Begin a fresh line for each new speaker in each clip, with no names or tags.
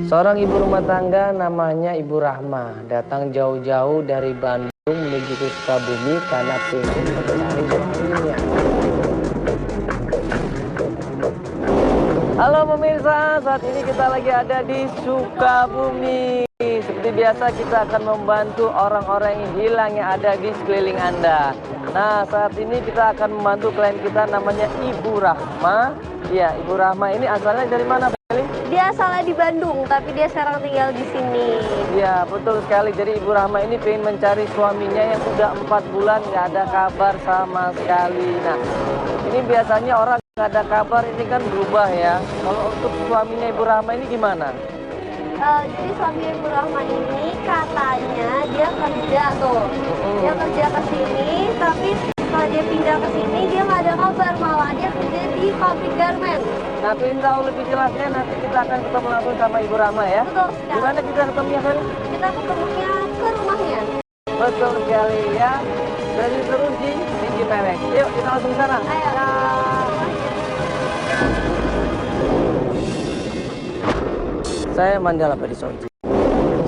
Seorang ibu rumah tangga namanya Ibu Rahma datang jauh-jauh dari Bandung menuju ke Sukabumi karena pengen mencari suaminya. Halo pemirsa, saat ini kita lagi ada di Sukabumi. Seperti biasa kita akan membantu orang-orang yang hilang yang ada di sekeliling Anda. Nah, saat ini kita akan membantu klien kita namanya Ibu Rahma. Iya, Ibu Rahma ini asalnya dari mana, Feli?
Dia asalnya di Bandung, tapi dia sekarang tinggal di sini.
Iya, betul sekali. Jadi Ibu Rahma ini pengen mencari suaminya yang sudah 4 bulan nggak ada kabar sama sekali. Nah, ini biasanya orang nggak ada kabar ini kan berubah ya. Kalau untuk suaminya Ibu Rahma ini gimana?
Jadi suami Ibu Rahma ini katanya dia kerja tuh. Dia kerja ke sini, tapi setelah dia pindah ke sini dia nggak ada kabar, malah dia kerja di pabrik garment.
Nah, ingin tahu lebih jelasnya nanti kita akan ketemu langsung sama Ibu Rahma ya.
Betul sekali.
Gimana kita ketemunya, Fel?
Kita ketemunya ke rumahnya.
Betul sekali ya. Dari terus di Tinggi Pelek. Yuk kita langsung ke sana.
Ayo.
Saya Mandala Pedisoji.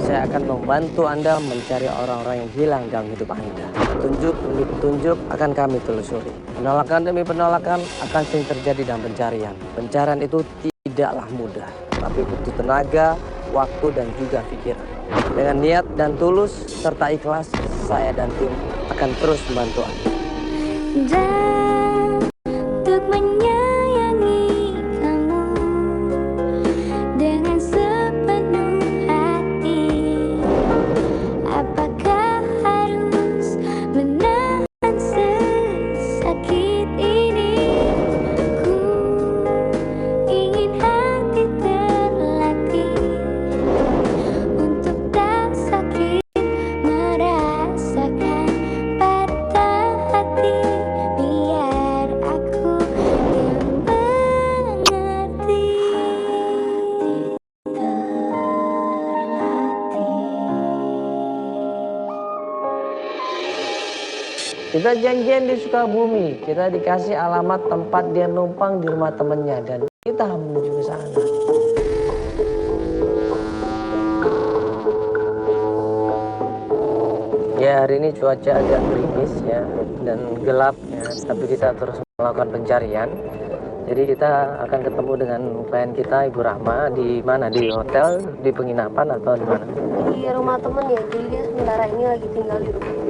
Saya akan membantu Anda mencari orang-orang yang hilang dalam hidup Anda. Petunjuk demi petunjuk akan kami telusuri. Penolakan demi penolakan akan sering terjadi dalam pencarian. Pencarian itu tidaklah mudah, tapi butuh tenaga, waktu, dan juga pikiran. Dengan niat dan tulus serta ikhlas, saya dan tim akan terus membantu Anda.
Dan untuk menyayangi kamu dengan sepenuh hati, apakah harus menahan sesakit ini? Ku ingin hati terlatih untuk tak sakit merasakan patah hati. Biar aku yang mengerti,
Kita janjian di Sukabumi. Kita dikasih alamat tempat dia numpang di rumah temennya dan kita menuju ke sana. Ya, hari ini cuaca agak gerimis ya dan gelap ya, tapi kita terus melakukan pencarian. Jadi kita akan ketemu dengan klien kita Ibu Rahma di mana? Di hotel, di penginapan atau di mana?
Di rumah temen ya, jadi dia sementara ini lagi tinggal di rumah.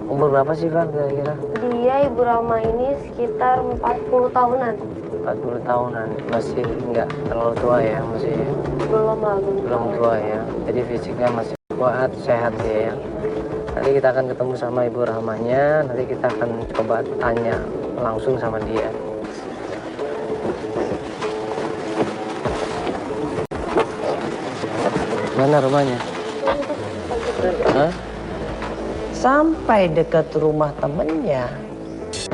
Umur berapa sih, Val, kira-kira?
Dia Ibu Rahma ini sekitar 40 tahunan.
40 tahunan, masih nggak terlalu tua ya, masih
Belum lah,
belum tua ya. Jadi fisiknya masih kuat, sehat ya. Nanti kita akan ketemu sama Ibu Rahmanya, nanti kita akan coba tanya langsung sama dia. Mana rumahnya? Hah? Sampai dekat rumah temennya,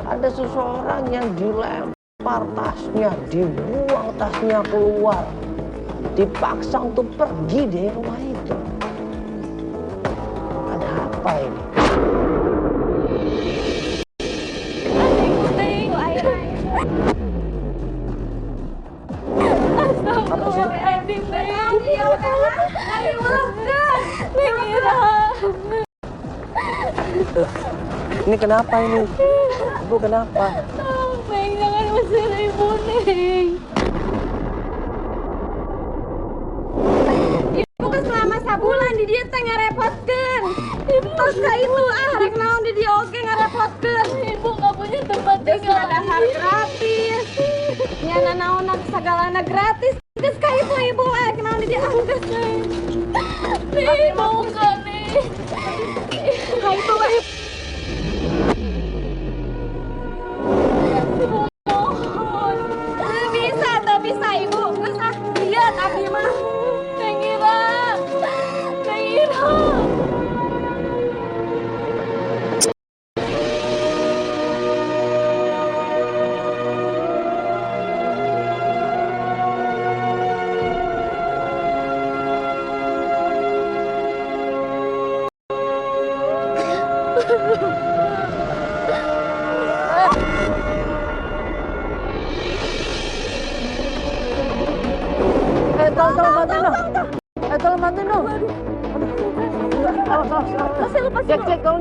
ada seseorang yang dilempar tasnya, dibuang tasnya keluar, dipaksa untuk pergi dari rumah itu. Ada apa ini? Apa sih? Ini kenapa ini? Ibu kenapa?
Neng, jangan usir ibu, Neng.
Ibu kan selama sabulan di dia teh ngarepotkeun. Tos ka itu rek naon di dia oge ngarepotkeun.
Ibu nggak punya tempat
Geus
tinggal.
dasar gratis. Nyana naonna sagalana gratis. Geus ka itu ibu rek naon di dia anggeus.
Nih, mau nggak nih?
Ka itu we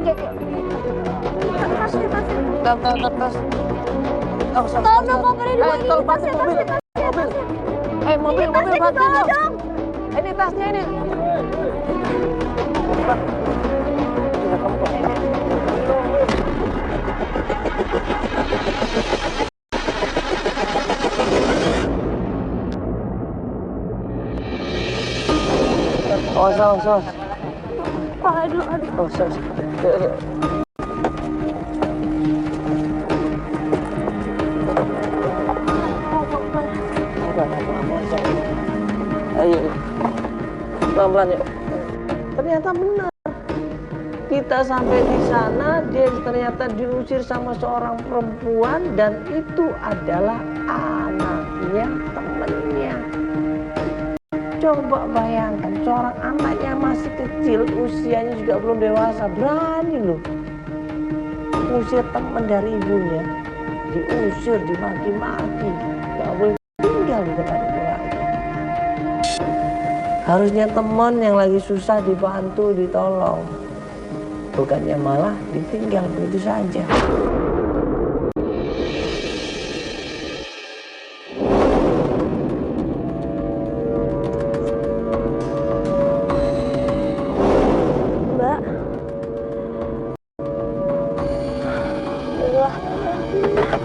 Gak. Tasnya.
Tas. Oh,
Tolong kopernya dibawa ini.
Mobil. Mobil
Dibawa dong.
Ini tasnya ini. Sos.
Aduh.
Oh, sos. Ayo. Pelan-pelan yuk. Ternyata benar. Kita sampai di sana, dia ternyata diusir sama seorang perempuan dan itu adalah anaknya temennya. Coba bayangkan, seorang anaknya masih kecil, usianya juga belum dewasa, berani loh ngusir teman dari ibunya, diusir, dimaki-maki, gak boleh tinggal di tempat itu lagi. Harusnya teman yang lagi susah dibantu, ditolong, bukannya malah ditinggal begitu saja.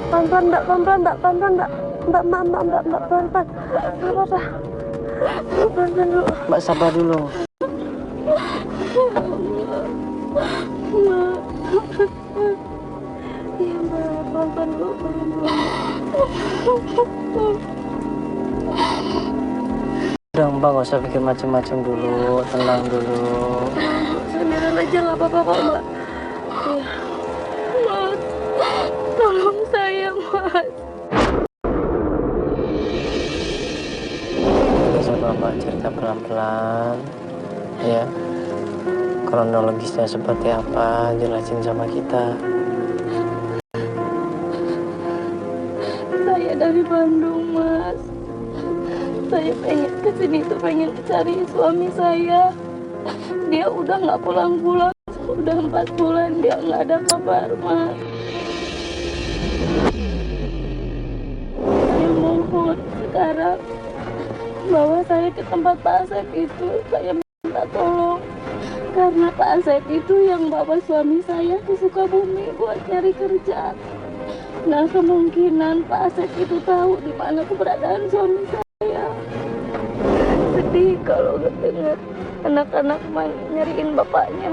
Pelan-pelan, Mbak. Mbak, pelan-pelan. Apa-apa. Pelan-pelan dulu.
Mbak sabar dulu.
Iya, Mbak. Pelan-pelan dulu.
Udah Mbak, gak usah pikir macam-macam dulu, tenang dulu.
Sendirian aja nggak apa-apa kok, Mbak. Iya. Mas, tolong saya, Mas.
Bisa Bapak cerita pelan-pelan, ya. Kronologisnya seperti apa, jelasin sama kita.
Saya dari Bandung, Mas. Saya pengen kesini tuh pengen cari suami saya. Dia udah nggak pulang-pulang, udah 4 bulan dia nggak ada kabar, Mas. Saya mohon sekarang bawa saya ke tempat Pak Asep itu. Saya minta tolong karena Pak Asep itu yang bawa suami saya ke Sukabumi buat nyari kerja. Nah, kemungkinan Pak Asep itu tahu di mana keberadaan suami saya. Sedih kalau dengar anak-anak nyariin bapaknya.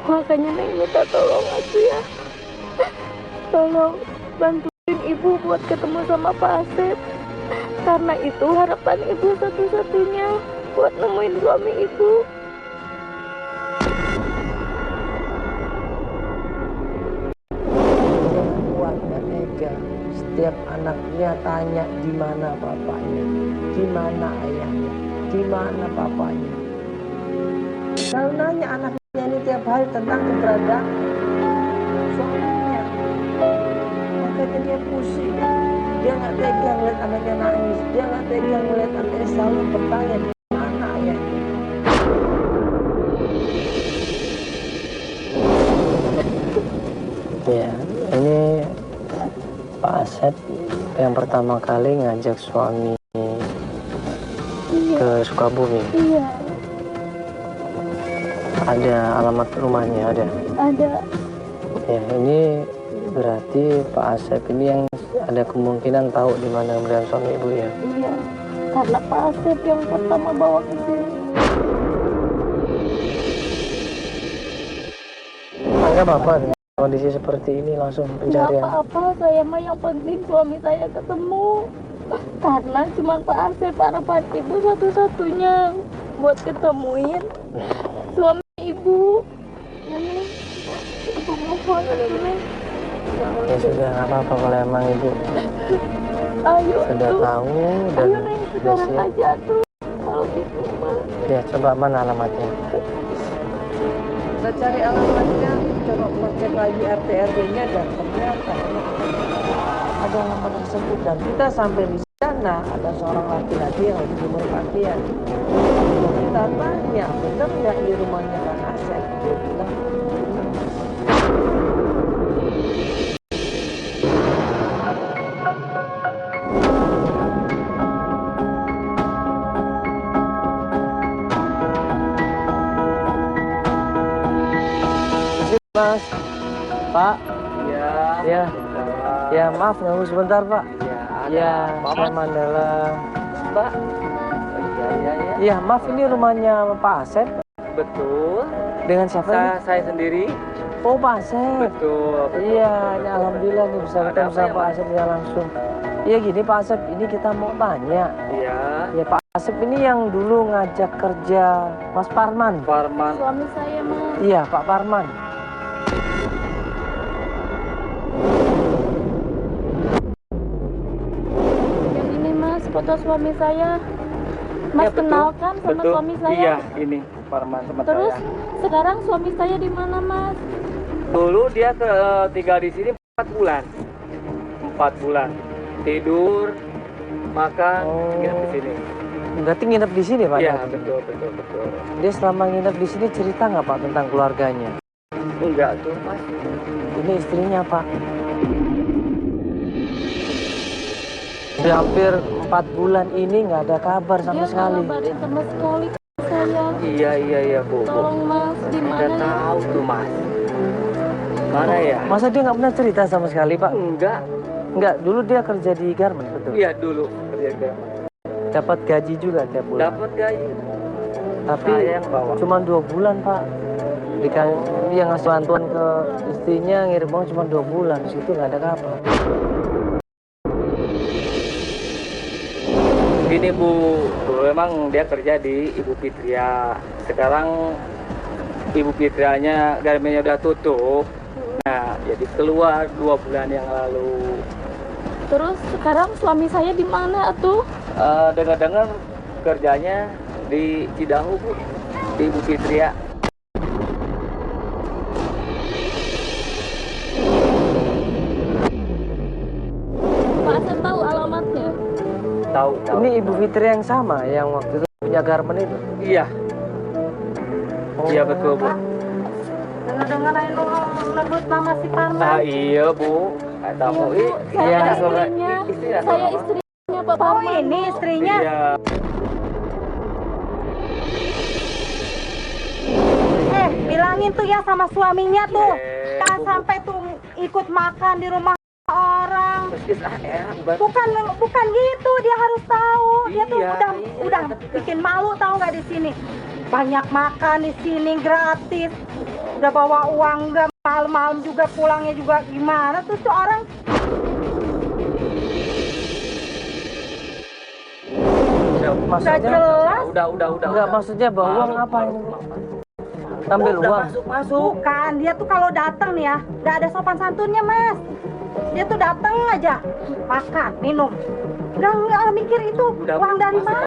Makanya Neng minta tolong atuh ya. Tolong bantuin ibu buat ketemu sama Pak Asep. Karena itu harapan ibu satu-satunya buat nemuin suami ibu.
Kuat dan Ega, setiap anaknya tanya di mana bapaknya, di mana ayahnya, di mana papanya. Kalau nanya anaknya ini tiap hari tentang keberadaan suaminya, makanya dia pusing. Dia nggak tega melihat anaknya nangis, dia nggak tega melihat anaknya selalu bertanya di mana ayahnya. Ya, ini Pak Asep yang pertama kali ngajak suami ke Sukabumi.
Iya,
Ada alamat rumahnya, ada.
ada.
Ya, ini berarti Pak Asep ini yang ada kemungkinan tahu di mana keberadaan suami ibu ya.
Iya, karena Pak Asep yang pertama bawa ke sini.
Enggak apa-apa dengan kondisi seperti ini langsung
Nggak
pencarian.
apa-apa, saya mah yang penting suami saya ketemu. Karena cuma Pak Asep harapan ibu satu-satunya buat ketemuin suami ibu. Ya, Neng. Ibu mohon, Neng.
Ya sudah, nggak apa-apa kalau emang ibu
Ayo
sudah
tuh.
tahu dan
Ayo Neng,
sudah
sekarang
siap.
aja tuh. Kalau gitu mah.
Ya, coba mana alamatnya? Kita cari alamatnya, coba cek lagi RT RW-nya dan ternyata ada alamat tersebut dan kita sampai di sana ada seorang laki-laki yang lagi jemur pakaian. Kita tanya, benar nggak di rumahnya Kang Asep? Dia bilang, Mas, Pak.
Ya.
Ya, ya maaf ganggu sebentar Pak. Ya, saya Mandala.
Pak. Iya.
Iya, maaf ini rumahnya Pak Asep.
Betul.
Dengan siapa ini?
Saya sendiri.
Oh, Pak Asep.
Betul.
Iya, ini alhamdulillah nih bisa
Ada
ketemu
apa
sama
ya,
Pak
Mas?
Asep ya langsung. Iya gini Pak Asep, ini kita mau tanya.
Iya.
Ya Pak Asep ini yang dulu ngajak kerja Mas Parman.
Parman.
Suami saya, Mas.
Iya, Pak Parman.
Yang ini, Mas, foto suami saya. Mas
Ya, betul.
kenalkan sama
Betul.
suami saya.
Iya, ini Parman teman
Terus
saya.
sekarang suami saya di mana, Mas?
Dulu dia tinggal di sini 4 bulan. 4 bulan. Tidur, makan,
Oh.
nginep di sini.
Berarti nginep di sini Pak?
Iya,
Dati?
betul.
Dia selama nginep di sini cerita nggak Pak tentang keluarganya?
Enggak tuh, Mas.
Ini istrinya Pak. Sudah hampir 4 bulan ini nggak ada kabar sama
Dia
sekali.
nggak ngabarin sama sekali ke saya.
Iya, Bu.
Tolong, Mas, di
Udah
mana?
tahu tuh, Mas. Mana ya?
Masa dia nggak pernah cerita sama sekali Pak?
Enggak.
Nggak, dulu dia kerja di garment betul.
Iya, dulu kerja garment.
Dapat gaji juga tiap bulan.
Dapat gaji.
Tapi
Saya yang bawa.
cuma 2 bulan Pak. Dia ngasih bantuan ke istrinya, ngirim uang cuma 2 bulan. Di situ nggak ada kabar.
Gini Bu, dulu memang dia kerja di Ibu Fitria. Sekarang Ibu Fitrianya garmennya udah tutup. Nah, jadi keluar 2 bulan yang lalu.
Terus sekarang suami saya di mana tuh?
Dengar-dengar kerjanya di Cidahu Bu, di Ibu Fitria.
Pak Asep tahu alamatnya?
Tahu.
Ini Ibu Fitri yang sama yang waktu itu punya garment itu.
Iya. Iya betul Bu.
Dengar-dengar lu nebut nama si Parman.
Iya Bu. Tamu
Saya
Iya.
istrinya.
Istrinya
Saya
sama.
istrinya Pak
Oh,
Parman.
ini istrinya.
Iya.
Bilangin tuh ya sama suaminya tuh.
Iya,
Jangan
Bu.
sampai tuh ikut makan di rumah orang. Bukan gitu, dia harus tahu. Dia tuh
Iya,
udah bikin malu tahu nggak di sini. Banyak makan di sini gratis. Udah bawa uang nggak, malam-malam juga pulangnya juga gimana tuh seorang.
Maksudnya
jelas.
Udah.
enggak, maksudnya bawa uang apa ini? Ambil uang.
Masuk.
Bukan, dia tuh kalau datang nih ya, nggak ada sopan santunnya mas. Dia tuh datang aja, makan, minum. Nggak mikir itu uang dari mana.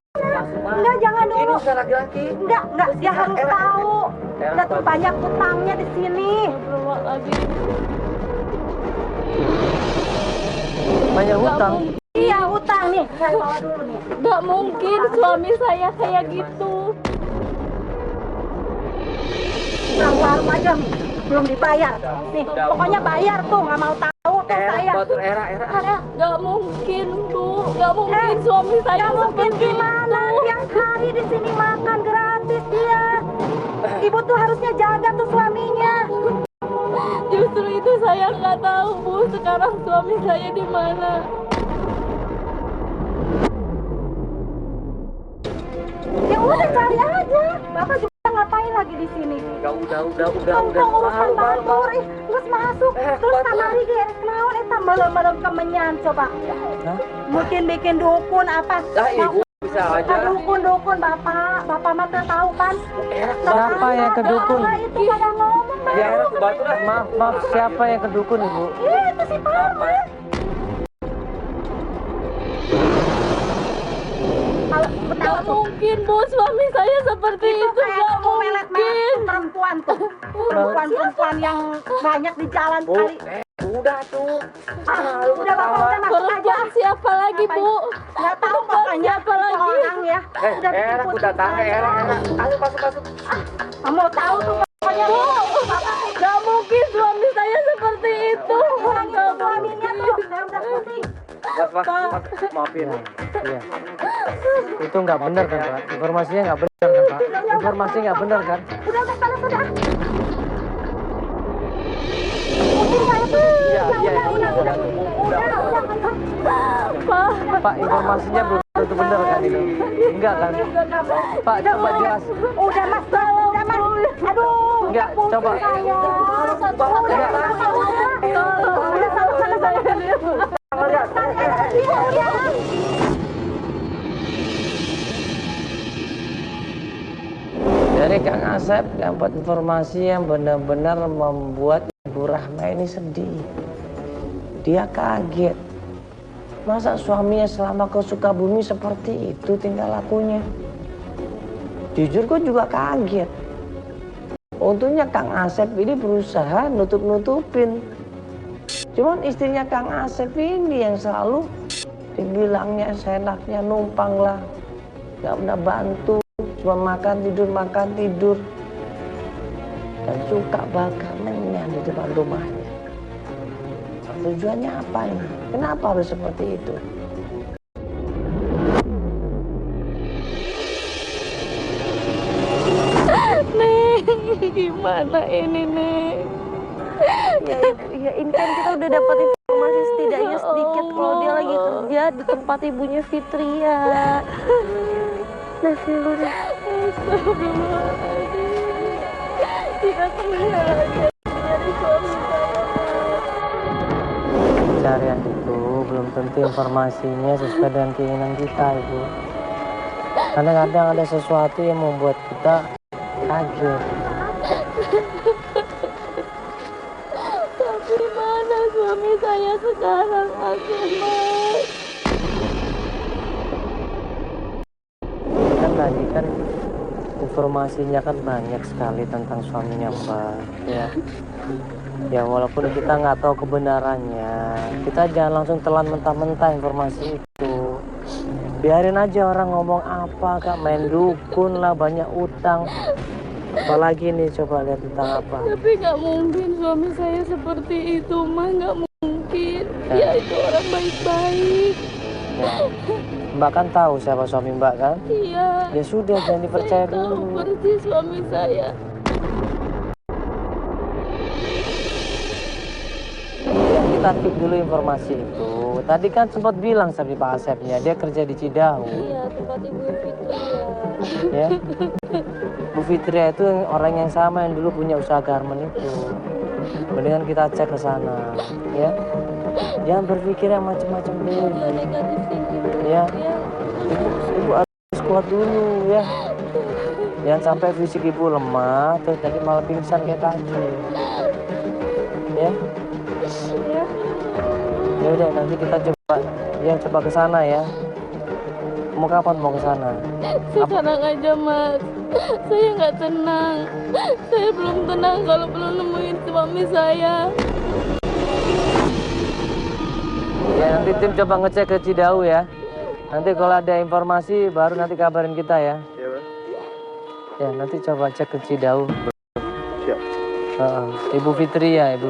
Enggak, jangan
Ini
dulu.
urusan laki-laki.
Enggak, dia harus tahu. Dia tuh banyak utangnya di sini.
Lagi.
Banyak hutang.
Iya, utang nih. Saya bawa dulu nih.
Gak mungkin suami saya kayak gitu.
Utang warung aja nih, belum dibayar. Nih, pokoknya bayar tuh, nggak mau tahu tuh saya.
Batur era.
Gak mungkin Bu. Gak mungkin suami saya
Nggak mungkin
seperti
gimana?
itu.
Tiap hari di sini makan gratis dia. Ibu tuh harusnya jaga tuh suaminya.
Justru itu saya nggak tahu Bu. Sekarang suami saya di mana?
Ya udah cari aja. Bapak juga ngapain lagi di sini?
Udah.
Tong urusan batur, terus masuk, terus kamari ge naon eta melem-melem kemenyan coba.
Hah?
Mungkin bikin dukun apa?
Ibu bisa aja.
Dukun bapak mah teh tahu kan?
Siapa yang ke dukun?
Nah, itu pada ngomong Bang.
Ya era ke Batur lah.
Maaf, siapa yang ke dukun Ibu?
Itu si Parman. Kalau
Gak mungkin Bu. Suami saya seperti itu. Gak
melet
mungkin.
perempuan tuh. Perempuan yang banyak di jalan
Bu,
kali.
udah tuh.
Udah bapak udah masuk aja.
Perempuan siapa lagi Bu?
Nggak tahu pokoknya
Siapa lagi?
orang ya. Udah
Era
dijemput
udah tahu
saya.
era. Masuk.
Kamu tahu tuh pokoknya Bu.
Gak mungkin suami saya seperti itu. Gak
Suaminya tuh saya udah pusing.
Maafin.
Iya. Itu nggak benar kan Pak? Informasinya nggak benar kan Pak? Informasi nggak benar kan?
Udah panas udah.
Pak, informasinya belum tentu benar kan itu? Enggak kan? Pak, coba jelas.
Udah mas, udah mas. Aduh.
Enggak, coba. Dari Kang Asep dapat informasi yang benar-benar membuat Ibu Rahma ini sedih. Dia kaget. Masa suaminya selama ke Sukabumi seperti itu tingkah lakunya? Jujur gue juga kaget. Untungnya Kang Asep ini berusaha nutup-nutupin. Cuman istrinya Kang Asep ini yang selalu dibilangnya seenaknya numpang lah. Gak pernah bantu, cuma makan tidur. Dan suka bakar menyan di depan rumahnya. Tujuannya apa ini? Kenapa harus seperti itu?
Neng, gimana ini, Neng?
Ya ini kan kita udah dapat informasi setidaknya sedikit kalau dia lagi kerja di tempat ibunya Fitria. Nah, dulu deh.
Astagfirullahaladzim. Jika kemana lagi dari suami saya.
Pencarian itu belum tentu informasinya sesuai dengan keinginan kita, Ibu. Kadang-kadang ada sesuatu yang membuat kita kaget.
Tapi mana suami saya sekarang, Mas?
Kan tadi kan informasinya kan banyak sekali tentang suaminya Mbak, ya. Ya walaupun kita nggak tahu kebenarannya, kita jangan langsung telan mentah-mentah informasi itu. Biarin aja orang ngomong apa, Kak, main dukun lah, banyak utang. Apalagi nih, coba lihat tentang apa.
Tapi nggak mungkin suami saya seperti itu, mah nggak mungkin. Dia itu orang baik-baik.
Ya. Mbak kan tahu siapa suami Mbak kan?
Iya.
Ya sudah, jangan dipercaya
Saya tahu
dulu.
persis suami saya.
Kita keep dulu informasi itu. Tadi kan sempat bilang sama Pak Asepnya, dia kerja di Cidahu.
Iya, tempat Ibu Fitria.
Ya. Bu Fitria itu orang yang sama yang dulu punya usaha garmen itu. Mendingan kita cek ke sana, ya. Jangan berpikir yang macam-macam dulu.
Jangan negatif thinking.
Ya.
Ya.
Ibu harus kuat dulu ya. Jangan sampai fisik ibu lemah terus nanti malah pingsan kayak tadi. Ya.
Ya.
Ya udah nanti kita coba ke sana ya. Mau kapan mau ke sana?
Sekarang aja, Mas. Saya nggak tenang. Saya belum tenang kalau belum nemuin suami saya.
Ya nanti tim coba ngecek ke Cidahu ya. Nanti kalau ada informasi baru nanti kabarin kita ya.
Iya, Mas.
Ya nanti coba cek ke Cidahu.
Siap.
Ibu Fitria itu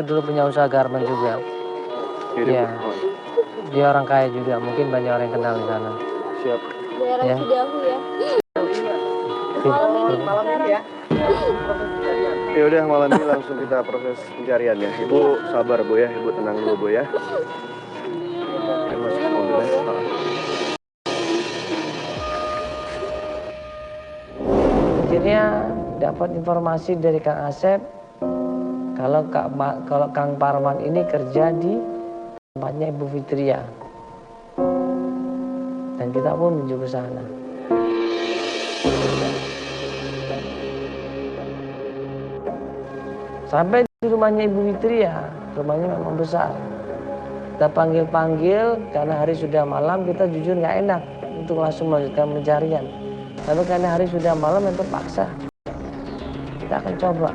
dulu punya usaha garmen juga. Iya. Dia orang kaya juga, mungkin banyak orang yang kenal di sana.
Siap.
Daerah
Ya.
Cidahu ya.
Malam ini ya.
Ya udah malam ini langsung kita proses pencarian ya. Ibu sabar Bu ya, Ibu tenang dulu Bu ya. Ayo masuk ke mobil ya.
Akhirnya dapat informasi dari Kang Asep kalau Kang Parman ini kerja di tempatnya Ibu Fitria. Dan kita pun menuju ke sana. Sampai di rumahnya Ibu Fitria, rumahnya memang besar. Kita panggil-panggil karena hari sudah malam, kita jujur nggak enak untuk langsung melanjutkan pencarian. Tapi karena hari sudah malam yang terpaksa. Kita akan coba.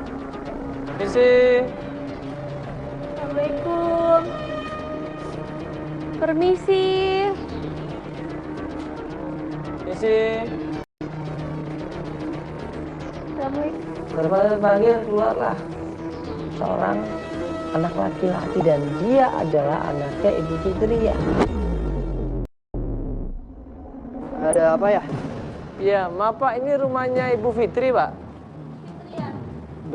Misi.
Assalamualaikum. Permisi.
Misi.
Assalamualaikum.
Terpanggil keluarlah seorang anak laki-laki dan dia adalah anaknya Ibu Fitria.
Ada apa ya?
Iya, maaf Pak, ini rumahnya Ibu Fitri, Pak.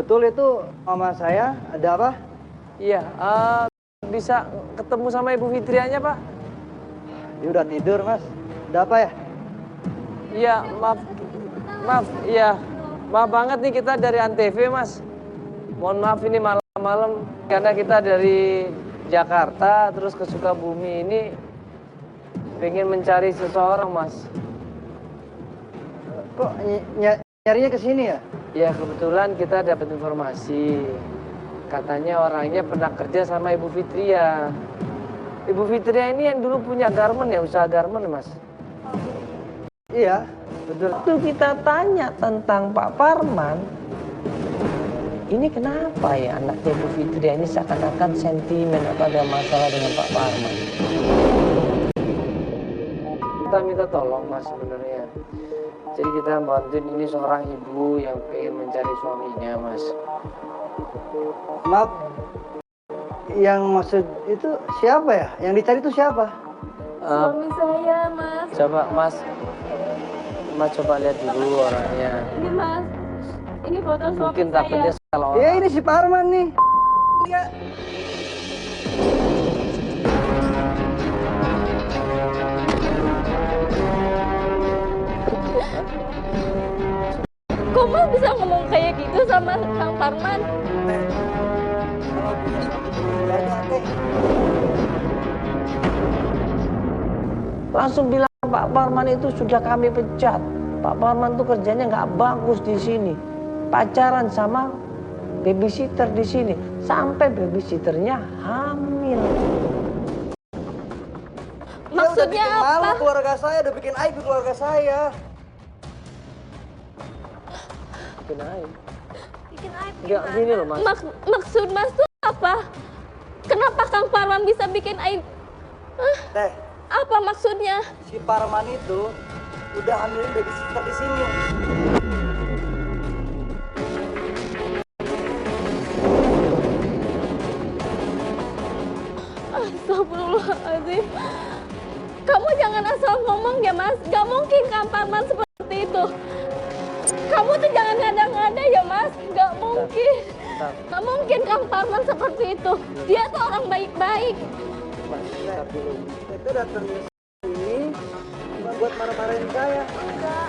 Betul itu mama saya, ada apa?
Iya, bisa ketemu sama Ibu Fitrianya, Pak?
Dia udah tidur, Mas. Ada apa ya?
Iya, maaf, iya. Maaf banget nih kita dari Antv, Mas. Mohon maaf ini malam-malam karena kita dari Jakarta terus ke Sukabumi ini pengen mencari seseorang, Mas.
Kok nyarinya ke sini ya?
Ya kebetulan kita dapat informasi. Katanya orangnya pernah kerja sama Ibu Fitria. Ibu Fitria ini yang dulu punya garmen ya, usaha garmen, Mas.
Iya, betul.
Waktu kita tanya tentang Pak Parman, ini kenapa ya anaknya Ibu Fitria ini seakan-akan sentimen atau ada masalah dengan Pak Parman? Kita minta tolong, Mas, sebenarnya. Jadi kita bantuin ini seorang ibu yang pengen mencari suaminya, Mas.
Maaf, yang maksud itu siapa ya? Yang dicari itu siapa?
Suami saya, Mas.
Coba, Mas coba lihat dulu orangnya.
Ini, Mas. Ini foto suami
Mungkin takut dia
saya.
salah
Ya
orang.
ini si Parman nih. Dia.
Kok Mas bisa ngomong kayak gitu sama Kang Parman?
Langsung bilang Pak Parman itu sudah kami pecat. Pak Parman tuh kerjanya nggak bagus di sini. Pacaran sama babysitter di sini. Sampai babysitternya hamil.
Maksudnya
Dia udah bikin malu
apa?
keluarga saya, udah bikin aib keluarga saya.
Bikin aib.
Bikin aib
Nggak
gimana?
gini loh, Mas.
Maksud Mas tuh apa? Kenapa Kang Parman bisa bikin aib?
Teh,
Apa maksudnya?
si Parman itu udah hamilin babysitter di sini.
Astagfirullahaladzim. Kamu jangan asal ngomong ya, Mas. Gak mungkin Kang Parman seperti itu. Kamu tuh jangan ngada-ngada ya, Mas. Gak mungkin.
Bentar,
Gak mungkin Kang Parman seperti itu. Dia tuh orang baik-baik.
Mas, bentar dulu.
Itu datang ke sini cuma buat marah-marahin saya.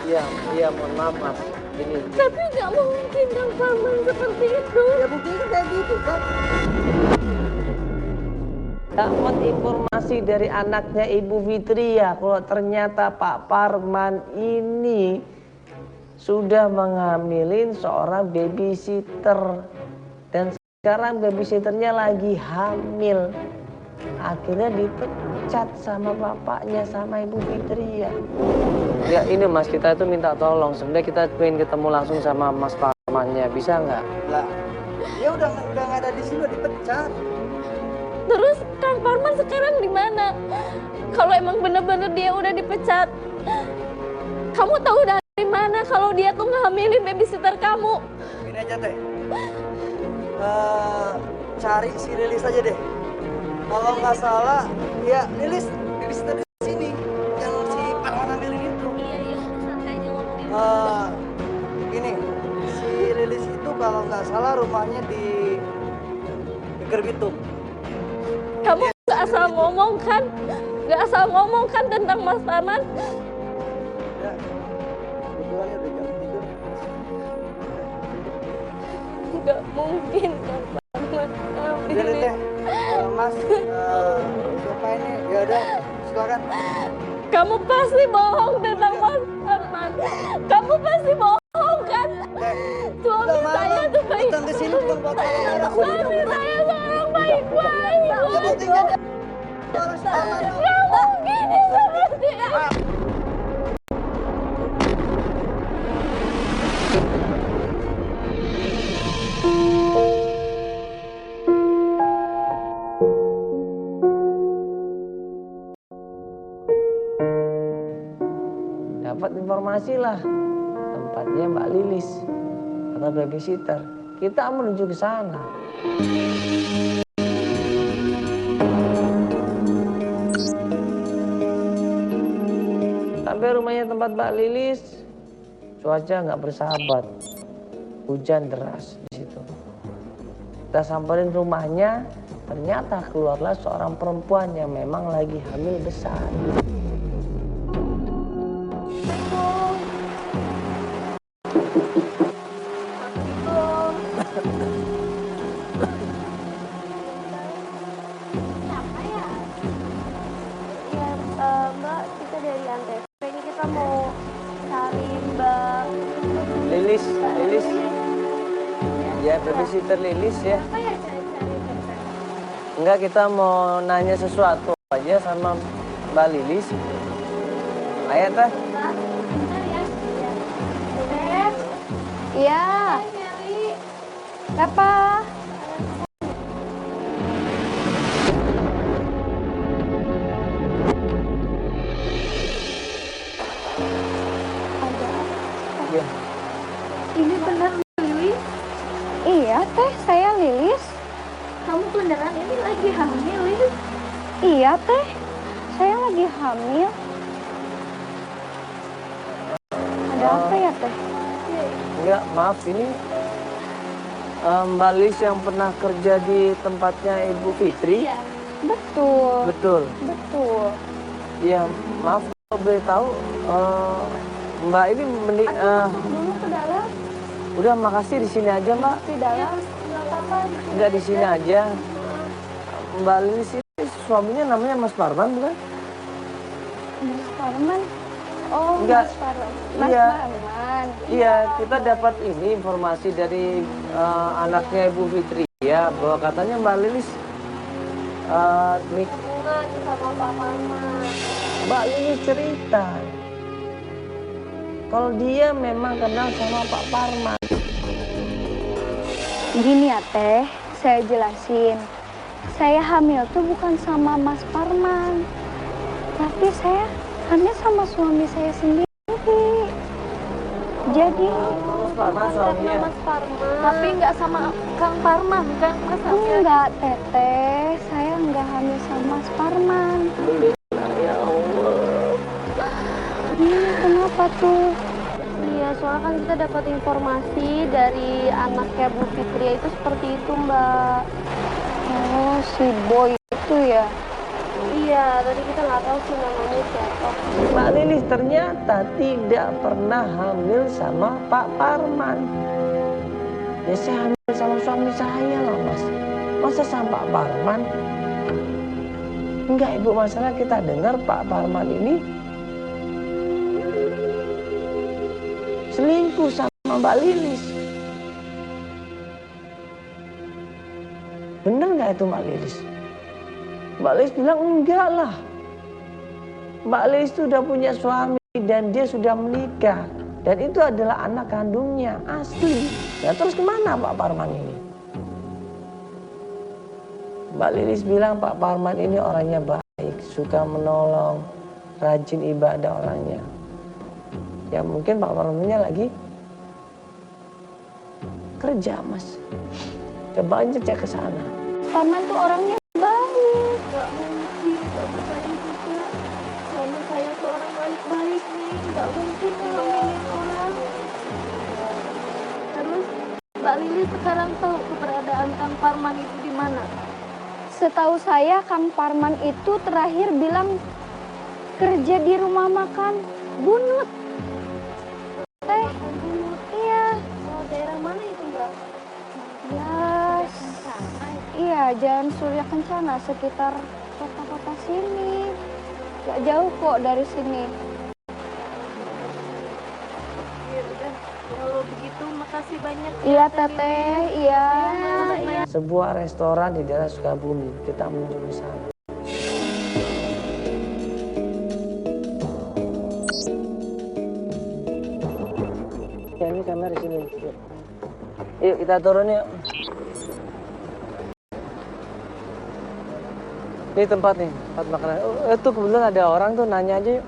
Iya, mohon maaf, Mas. Ini,
Tapi gak mungkin Kang Parman seperti itu.
Ya buktinya kayak gitu kan.
dapat informasi dari anaknya Ibu Fitria kalau ternyata Pak Parman ini sudah menghamilin seorang babysitter dan sekarang babysitternya lagi hamil. Akhirnya dipecat sama bapaknya sama Ibu Fitria. Ya ini Mas, kita itu minta tolong. Sebenarnya kita pengen ketemu langsung sama Mas Parmannya, bisa nggak?
Lah, dia udah nggak ada di sini, udah dipecat.
Terus Kang Parman sekarang di mana? Kalau emang bener-bener dia udah dipecat, kamu tahu dari mana kalau dia tuh ngehamilin babysitter kamu?
Gini aja teh, cari si Lilis aja deh. Kalau nggak salah, ya Lilis babysitter di sini yang si Parman ambilin itu.
Iya, santainya ngomongin.
Gini, si Lilis itu kalau nggak salah rumahnya di Gerbitung.
Kamu nggak asal ngomong kan? Nggak asal ngomong kan tentang Mas Parman?
Ya, kebetulan udah jam tidur.
Nggak mungkin Kang Parman
Udah deh
ngambilin.
teh, Mas, siapa ini? Ya udah, silakan.
Kamu pasti bohong tentang Mas Parman. Kamu pasti bohong kan?
Teh,
Suami
udah
saya
malam,
tuh baik.
datang ke sini cuma buat marah-marah.
Suami saya seorang baik-baik.
Ya buktinya dia harus aman tuh.
Nggak mungkin dia seperti itu.
Dapat informasi lah tempatnya Mbak Lilis atau babysitter. Kita menuju ke sana. Sampai rumahnya tempat Mbak Lilis, cuaca nggak bersahabat, hujan deras di situ. Kita samperin rumahnya, ternyata keluarlah seorang perempuan yang memang lagi hamil besar.
Mbak, kita dari Antv. Ini kita mau cari Mbak.
Lilis. Ya, babysitter Lilis ya.
Apa ya cari-cari?
Enggak, kita mau nanya sesuatu aja sama Mbak Lilis. Ayo teh.
Iya. Apa?
Ya.
Ini benar Lilis?
Iya teh, saya Lilis.
Kamu beneran ini lagi hamil, Lilis?
Iya teh, saya lagi hamil. Ada apa ya teh?
Enggak, maaf ini Mbak Lilis yang pernah kerja di tempatnya Ibu Fitri.
Betul,
Betul.
betul.
Iya, maaf kalau boleh tahu Mbak ini
Dulu ke dalam,
udah makasih di sini aja Mbak.
di dalam.
Enggak di sini aja. Mbak Lilis ini suaminya namanya Mas Parman bukan?
Mas Parman. Oh,
Enggak.
Mas Parman. Mas
Iya.
Parman.
Iya, kita dapat ini informasi dari anaknya Ibu Fitri ya, bahwa katanya Mbak Lilis
Hubungan sama Pak Parman.
Mbak Lilis cerita kalau dia memang kenal sama Pak Parman.
Gini ya teh, saya jelasin. Saya hamil tuh bukan sama Mas Parman, tapi saya hamil sama suami saya sendiri. Jadi
Mas Parman suaminya.
Mas Parman.
Tapi nggak sama Kang Parman, kan Mas hamil?
Enggak, Teteh. Saya enggak hamil sama Mas Parman.
Ya Allah.
Iya, kenapa tuh? Iya, soalnya kan kita dapat informasi dari anaknya Bu Fitria itu seperti itu, Mbak. Oh, si Boy itu ya? Iya, tadi kita nggak tahu sih namanya siapa.
Mbak Lilis ternyata tidak pernah hamil sama Pak Parman. Ya saya hamil sama suami saya loh Mas. Masa sama Pak Parman? Enggak Ibu, masalah kita dengar Pak Parman ini selingkuh sama Mbak Lilis. Bener nggak itu Mbak Lilis? Mbak Lilis bilang enggak lah. Mbak Lilis itu udah punya suami dan dia sudah menikah. Dan itu adalah anak kandungnya, asli. Nah terus kemana Pak Parman ini? Mbak Lilis bilang Pak Parman ini orangnya baik, suka menolong, rajin ibadah orangnya. Ya mungkin Pak Parmannya lagi kerja Mas. Coba aja cek ke sana.
Parman tuh orangnya baik.
Nggak mungkin, nggak percaya juga. Suami saya tuh orang baik-baik nih, nggak mungkin nolongin orang. Terus Mbak Lili sekarang tahu keberadaan Kang Parman itu di mana?
Setahu saya Kang Parman itu terakhir bilang kerja di rumah makan Bunut. Teh, iya.
Oh, daerah mana itu, Mbak?
Ya, iya, Jalan Surya Kencana sekitar kota-kota sini. Gak jauh kok dari sini.
Ya udah, kalau begitu makasih banyak.
Iya, Teteh, iya.
Sebuah restoran di daerah Sukabumi, kita menuju ke sana. Ya ini kamera di sini. Yuk kita turun yuk. Ini tempat nih, tempat makanan. Oh, itu kebetulan ada orang tuh nanya aja yuk.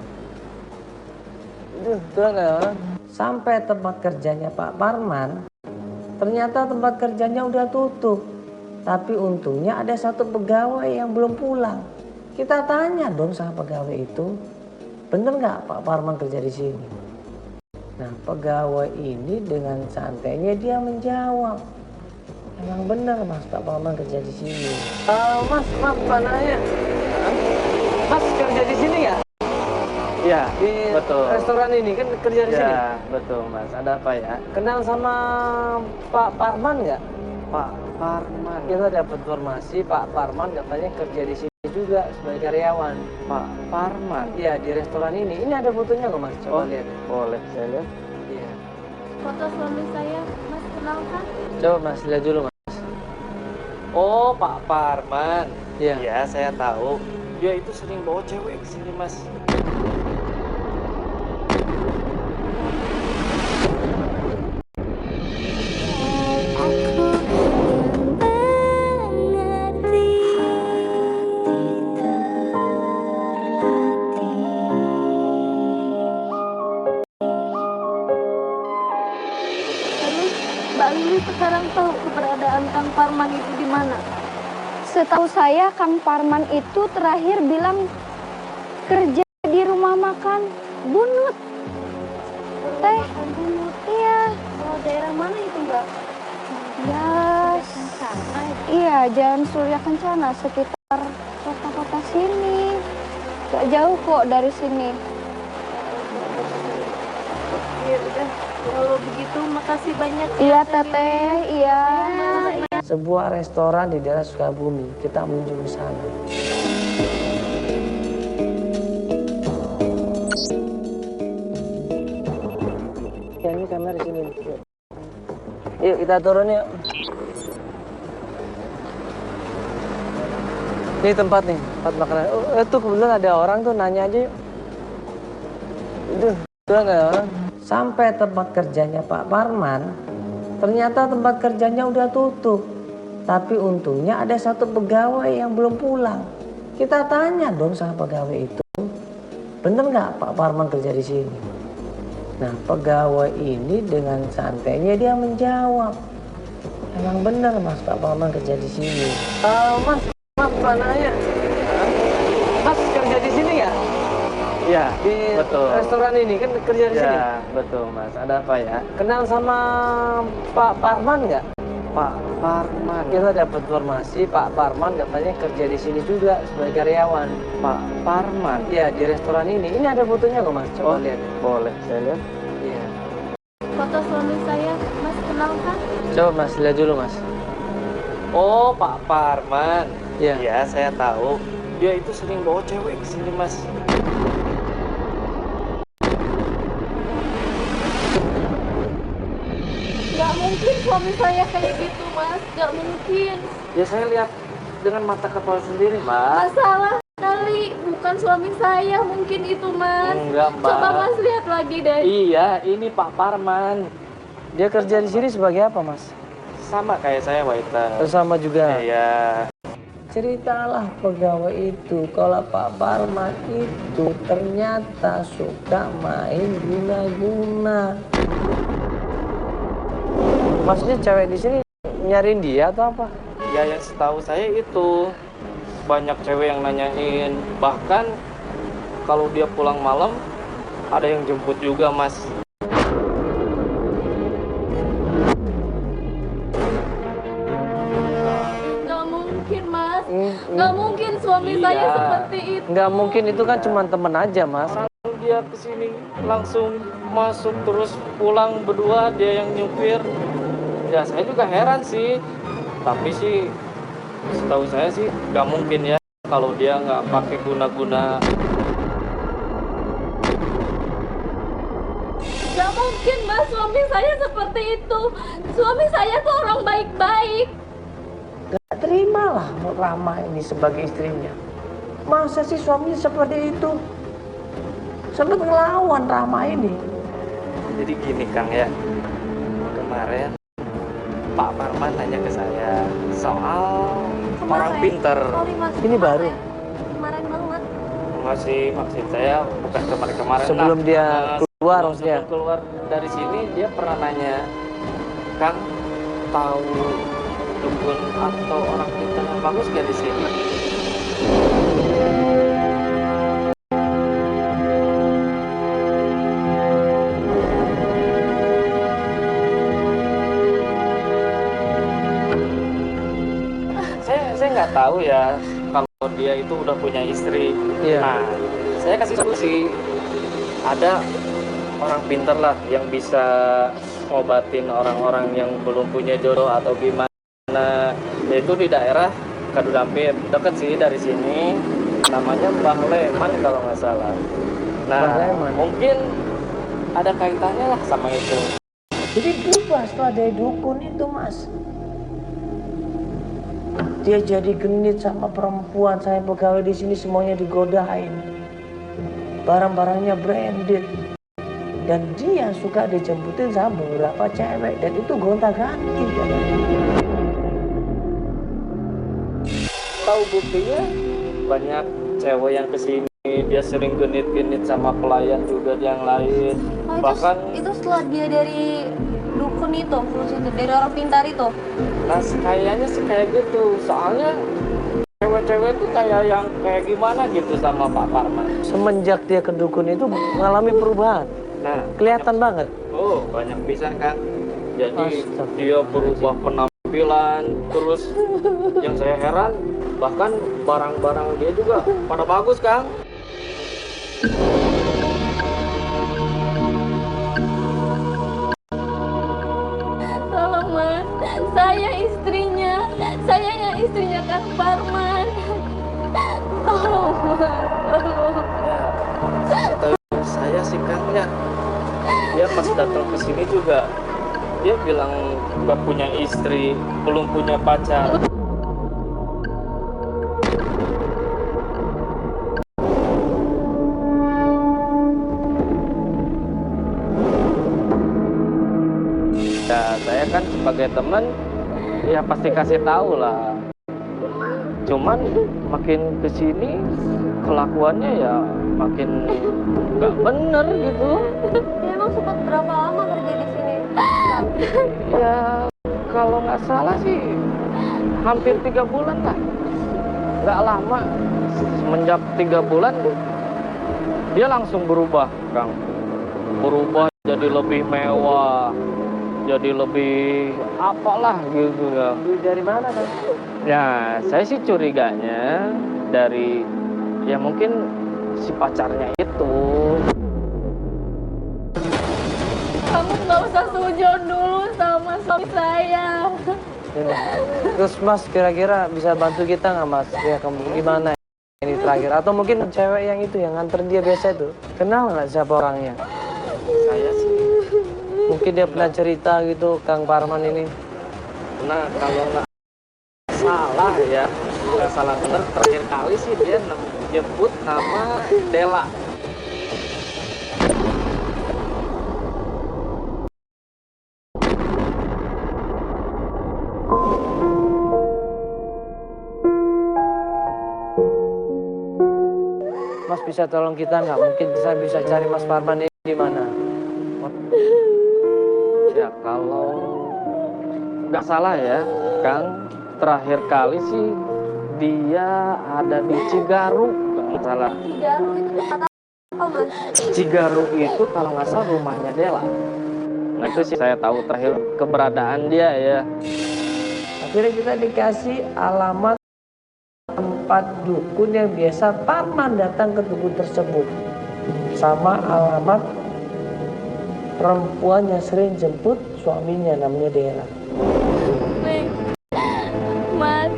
Itu kebetulan ada orang. Sampai tempat kerjanya Pak Parman, ternyata tempat kerjanya udah tutup. Tapi untungnya ada satu pegawai yang belum pulang. Kita tanya dong sama pegawai itu, bener nggak Pak Parman kerja di sini? Nah pegawai ini dengan santainya dia menjawab, Emang benar mas, Pak Parman kerja di sini. Mas, maaf Pak nanya. Mas kerja di sini ya?
Iya,
Di
betul.
restoran ini kan kerja di sini?
Ya, betul Mas. Ada apa ya?
Kenal sama Pak Parman nggak?
Pak Parman.
Kita dapat informasi Pak Parman katanya kerja di sini juga sebagai karyawan.
Pak Parman.
Iya, di restoran ini. Ini ada fotonya nggak mas? Coba lihat.
Boleh saya lihat.
Iya.
Foto suami saya, Mas kenal kan?
Coba mas, lihat dulu mas.
Oh, Pak Parman.
Iya.
Iya, saya tahu. Dia itu sering bawa cewek ke sini, Mas.
Terus Mbak Lili sekarang tahu keberadaan Kang Parman itu di mana?
Setahu saya Kang Parman itu terakhir bilang kerja di rumah makan Bunut. Teh, iya.
Oh, daerah mana itu Mbak?
Ya,
Sana.
iya Jalan Surya Kencana sekitar kota-kota sini. Gak jauh kok dari sini.
Iya udah. Kalau begitu makasih banyak.
Iya Teteh, iya.
Sebuah restoran di daerah Sukabumi. Kita menuju ke sana. Ya, ini kamera sini. Yuk. Yuk kita turun yuk. Ini tempat nih, tempat makanan. Oh, itu kebetulan ada orang tuh nanya aja yuk. Itu kebetulan ada orang. Sampai tempat kerjanya Pak Parman, ternyata tempat kerjanya udah tutup. Tapi untungnya ada satu pegawai yang belum pulang. Kita tanya dong sama pegawai itu, bener nggak Pak Parman kerja di sini? Nah, pegawai ini dengan santainya dia menjawab, emang bener mas Pak Parman kerja di sini. Mas, maaf Pak nanya, mas kerja di sini ya?
Iya,
Di
betul.
restoran ini kan kerja di sini?
Ya, betul Mas. Ada apa ya?
Kenal sama Pak Parman nggak?
Pak Parman.
Kita dapat informasi Pak Parman katanya kerja di sini juga sebagai karyawan.
Pak Parman.
Iya, di restoran ini. Ini ada fotonya nggak mas? Coba lihat.
Boleh saya lihat.
Iya.
Foto suami saya, Mas kenal kan?
Coba mas, lihat dulu mas.
Oh, Pak Parman.
Iya.
Iya, saya tahu. Dia itu sering bawa cewek ke sini, Mas.
Gak mungkin suami saya kayak gitu Mas, gak mungkin.
Ya saya lihat dengan mata kepala sendiri, Mas.
Masalah kali, bukan suami saya mungkin itu Mas.
Enggak, Mbak.
Coba Mas lihat lagi deh.
Iya, ini Pak Parman.
Dia kerja di sini sebagai apa mas?
Sama kayak saya, waiter.
Sama juga.
Iya.
Ceritalah pegawai itu kalau Pak Parman itu ternyata suka main guna-guna. Maksudnya cewek di sini nyariin dia atau apa?
Ya, yang setahu saya itu banyak cewek yang nanyain. Bahkan kalau dia pulang malam ada yang jemput juga, Mas.
Gak mungkin Mas, gak mungkin suami saya
Iya.
seperti itu.
Nggak mungkin, itu kan cuma temen aja mas.
Orang dia kesini langsung masuk terus pulang berdua, dia yang nyupir. Ya saya juga heran sih. Tapi sih setahu saya sih nggak mungkin ya kalau dia nggak pakai guna-guna.
Gak mungkin Mas, suami saya seperti itu. Suami saya tuh orang baik-baik.
Gak terimalah Rama ini sebagai istrinya. Masa sih suaminya seperti itu? Sempat ngelawan Rama ini.
Jadi gini Kang ya, kemarin Pak Parman nanya ke saya soal orang pinter.
Sorry Mas.
Ini baru.
Kemarin banget.
Enggak sih, maksud saya bukan kemarin-kemarin.
Sebelum dia keluar
sebelum
maksudnya.
keluar dari sini dia pernah nanya, Kang tahu dukun atau orang pintar yang bagus gak di sini? tahu ya kalau dia itu udah punya istri.
Iya.
Nah, saya kasih solusi. Ada orang pinter lah yang bisa ngobatin orang-orang yang belum punya jodoh atau gimana. Yaitu di daerah Kadudampit, deket sih dari sini. Namanya Mbah Leman kalau nggak salah. Nah,
Mbah Leman.
mungkin ada kaitannya lah sama itu.
Jadi berubah setelah dari dukun itu, Mas. Dia jadi genit sama perempuan, saya pegawai di sini semuanya digodain. Barang-barangnya branded. Dan dia suka dijemputin sama beberapa cewek dan itu gonta-ganti.
Tahu buktinya banyak cewek yang kesini, dia sering genit-genit sama pelayan juga yang lain.
Oh,
Bahkan
itu setelah dia dari dukun itu, terus itu dari orang pintar itu.
nah kayaknya sih kayak gitu. Soalnya cewek-cewek tuh kayak yang kayak gimana gitu sama Pak Parman.
Semenjak dia ke dukun itu mengalami perubahan.
Nah,
Kelihatan banget.
oh banyak bisa kan. Jadi
Astaga.
dia berubah penampilan, terus yang saya heran bahkan barang-barang dia juga pada bagus Kang.
Tolong Mas, saya yang istrinya Kang Parman. Tolong Mas, tolong.
Tahu saya sih Kang ya. Dia pas datang ke sini juga dia bilang gak punya istri, belum punya pacar. Ya saya kan sebagai teman ya pasti kasih tahu lah. Cuman makin kesini kelakuannya ya makin nggak bener gitu.
Dia emang sempat berapa lama kerja di sini?
Ya kalau nggak salah sih hampir 3 bulan lah. Nggak lama. Semenjak 3 bulan dia langsung berubah Kang. Berubah jadi lebih mewah, jadi lebih apalah gitu ya.
Dari mana, Kang?
Ya, saya sih curiganya dari ya mungkin si pacarnya itu.
Kamu nggak usah sujon dulu sama suami saya.
Terus Mas kira-kira bisa bantu kita nggak Mas? Ya kamu gimana ini terakhir? Atau mungkin cewek yang itu yang nganter dia biasa itu kenal nggak siapa orangnya?
Saya sih,
Mungkin dia pernah cerita gitu Kang Parman ini.
nah kalau nggak salah ya, nggak salah bener terakhir kali sih dia nyebut nama Dela.
Mas bisa tolong kita nggak? Mungkin kita bisa cari Mas Parman ini di mana?
Ya kalau nggak salah ya, Kang, terakhir kali sih dia ada di Cigaruk, nggak salah.
Cigaruk itu kata apa Mas?
Cigaruk itu kalau nggak salah rumahnya Dela. Nah itu sih saya tahu terakhir keberadaan dia ya.
Akhirnya kita dikasih alamat tempat dukun yang biasa Parman datang ke dukun tersebut, sama alamat perempuan yang sering jemput suaminya namanya Dela.
Nih, Mas,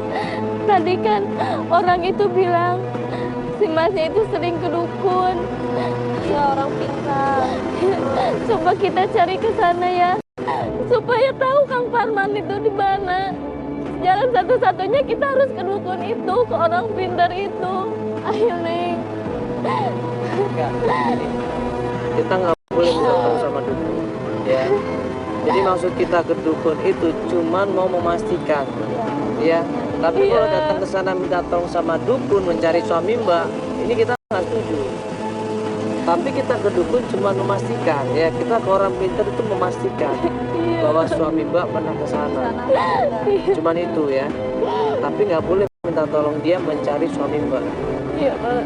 tadi kan orang itu bilang si Masnya itu sering ke dukun.
Ya orang pintar.
Coba kita cari ke sana ya, supaya tahu Kang Parman itu di mana. Jalan satu-satunya kita harus ke dukun itu, ke orang pintar itu. Ayo, Neng.
Enggak, kita nggak boleh minta tolong sama dukun, ya. Jadi maksud kita ke dukun itu cuman mau memastikan, ya. Tapi kalau
Iya.
datang ke sana minta tolong sama dukun mencari suami Mbak, ini kita nggak setuju. Tapi kita ke dukun cuma memastikan, ya. Kita ke orang pintar itu memastikan bahwa suami Mbak pernah ke sana. Cuman itu ya. Tapi nggak boleh minta tolong dia mencari suami Mbak.
Iya, Pak.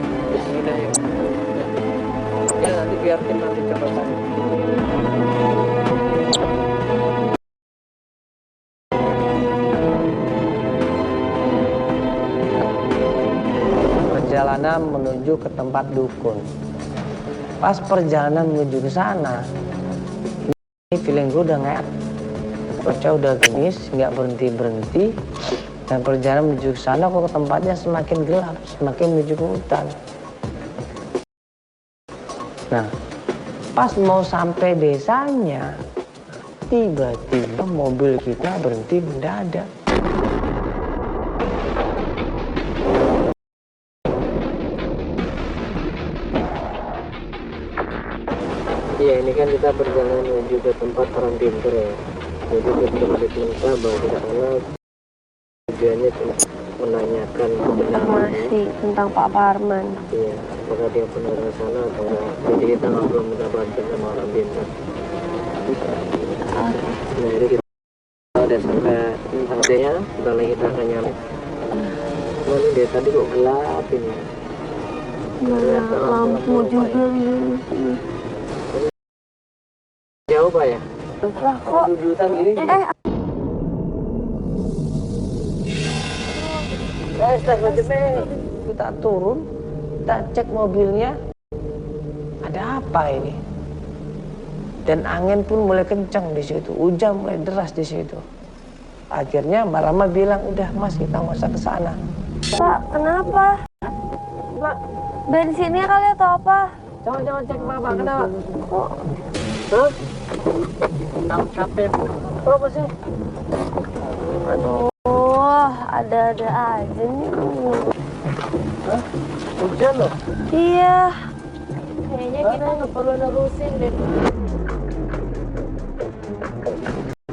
Udah ya. Ya nanti biar tim nanti coba cari. berjalan menuju ke tempat dukun. Pas perjalanan menuju ke sana, ini feeling gue udah nggak, cuaca udah gerimis, nggak berhenti. Dan perjalanan menuju ke sana kok tempatnya semakin gelap, semakin menuju ke hutan. Nah, pas mau sampai desanya, tiba-tiba mobil kita berhenti mendadak. Iya, ini kan kita berjalan menuju ke tempat orang pintar ya. Jadi kita minta bahwa kita kenal tujuannya cuma menanyakan
Informasi tentang Pak Parman.
Iya, apakah dia benar ke sana atau enggak. Jadi kita nggak perlu minta bantuan sama orang pintar. Nah, ini kita udah sampai tempatnya, sebentar lagi kita akan nyampe. Cuma ini dari tadi kok gelap ini.
Nah, lampu juga ini.
Jauh Pak ya?
Lah kok
Dudutan gini. Kita turun, kita cek mobilnya, ada apa ini? Dan angin pun mulai kencang di situ, hujan mulai deras di situ. Akhirnya Mbak Rama bilang, udah Mas kita nggak usah ke sana.
Pak, kenapa? Pak, bensinnya kali atau apa?
Jangan cek Bapak, kenapa?
Kok
Hah? Capek. Oh, apa sih?
aduh, ada-ada aja nih.
Hah? Hujan loh?
Iya.
Kayaknya kita nggak perlu nerusin deh.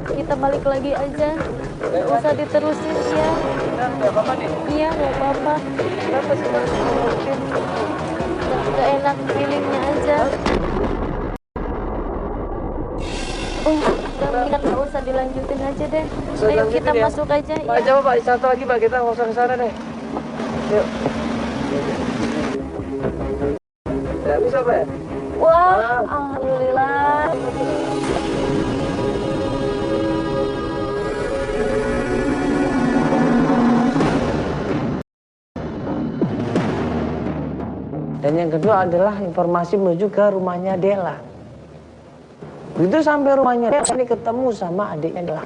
Kita balik lagi aja. Nggak usah diterusin ya.
Nggak apa-apa nih.
Iya, nggak apa-apa.
Kenapa sih Mas?
Nggak enak feelingnya aja. Kita nggak usah dilanjutin aja deh. Ayo kita masuk aja.
Pak,
Ya.
coba Pak, satu lagi Pak, kita nggak usah ke sana deh. Yuk. Ya, bisa Pak ya?
Wah, alhamdulillah.
Dan yang kedua adalah informasi menuju ke rumahnya Dela. Begitu sampai rumahnya Dela, ini ketemu sama adiknya Dela.